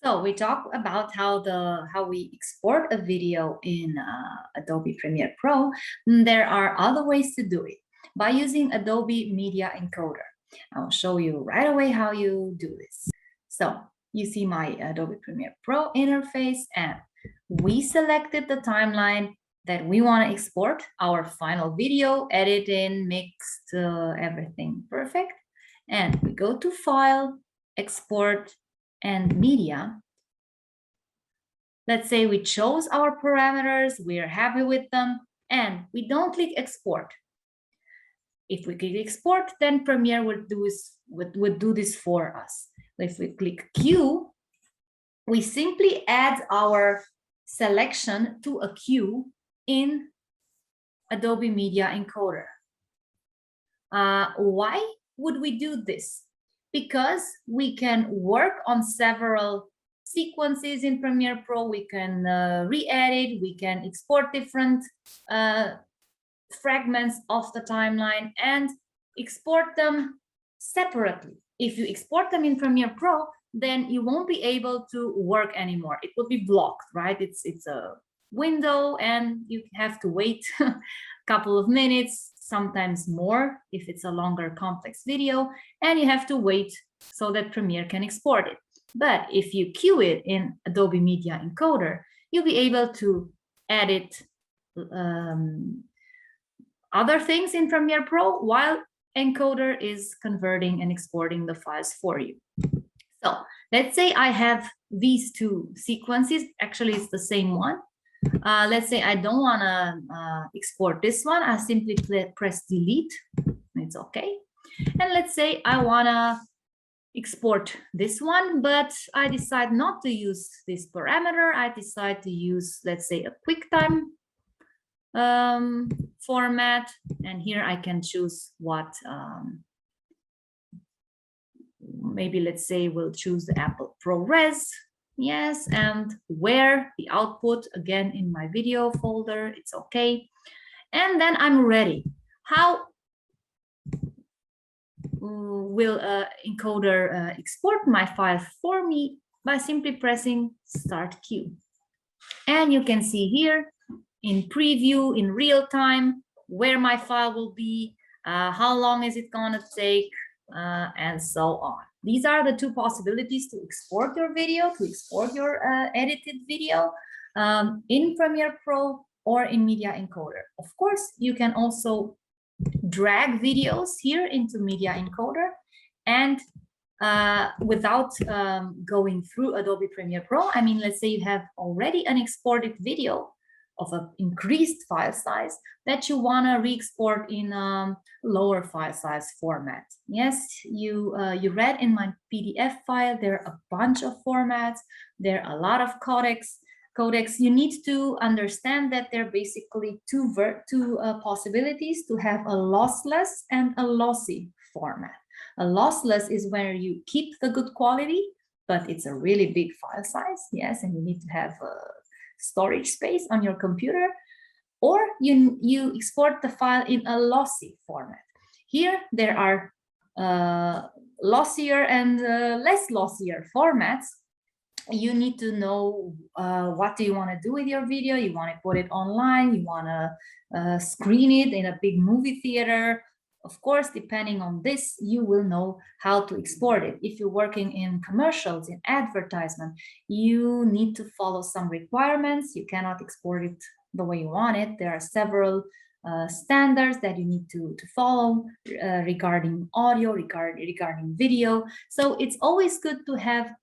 So we talk about how we export a video in Adobe Premiere Pro. There are other ways to do it by using Adobe Media Encoder. I'll show you right away how you do this. So you see my Adobe Premiere Pro interface, and we selected the timeline that we want to export our final video, edit in, mixed, everything perfect. And we go to File, Export, and Media. Let's say we chose our parameters, we are happy with them, and we don't click Export. If we click Export, then Premiere would do this for us. If we click Queue, we simply add our selection to a queue in Adobe Media Encoder. Why would we do this? Because we can work on several sequences in Premiere Pro. We can re-edit, we can export different fragments of the timeline and export them separately. If you export them in Premiere Pro, then you won't be able to work anymore. It will be blocked, right? It's a window and you have to wait a couple of minutes, sometimes more if it's a longer complex video, and you have to wait so that Premiere can export it. But if you queue it in Adobe Media Encoder, you'll be able to edit other things in Premiere Pro while Encoder is converting and exporting the files for you. So let's say I have these two sequences. Actually, it's the same one. Let's say I don't want to export this one. I simply press delete. It's okay. And let's say I want to export this one, but I decide not to use this parameter. I decide to use, let's say, a QuickTime format. And here I can choose what, maybe let's say we'll choose the Apple ProRes. Yes, and where the output, again, in my video folder, it's okay. And then I'm ready. How will Encoder export my file for me? By simply pressing Start Queue. And you can see here in preview, in real time, where my file will be, how long is it gonna take, and so on. These are the two possibilities to export your video, to export your edited video in Premiere Pro or in Media Encoder. Of course, you can also drag videos here into Media Encoder, and without going through Adobe Premiere Pro. I mean, let's say you have already an exported video of an increased file size that you want to re-export in a lower file size format. Yes, you read in my PDF file, there are a bunch of formats, there are a lot of codecs. You need to understand that there are basically two possibilities to have a lossless and a lossy format. A lossless is where you keep the good quality, but it's a really big file size, yes, and you need to have storage space on your computer, or you export the file in a lossy format. Here there are lossier and less lossier formats. You need to know what do you want to do with your video. You want to put it online, you want to screen it in a big movie theater. Of course, depending on this, you will know how to export it. If you're working in commercials, in advertisement, you need to follow some requirements. You cannot export it the way you want it. There are several standards that you need to follow regarding audio, regarding video. So it's always good to have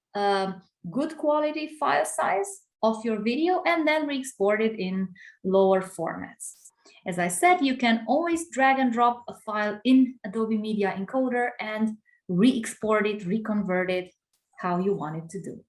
good quality file size of your video and then re-export it in lower formats. As I said, you can always drag and drop a file in Adobe Media Encoder and re-export it, reconvert it how you want it to do.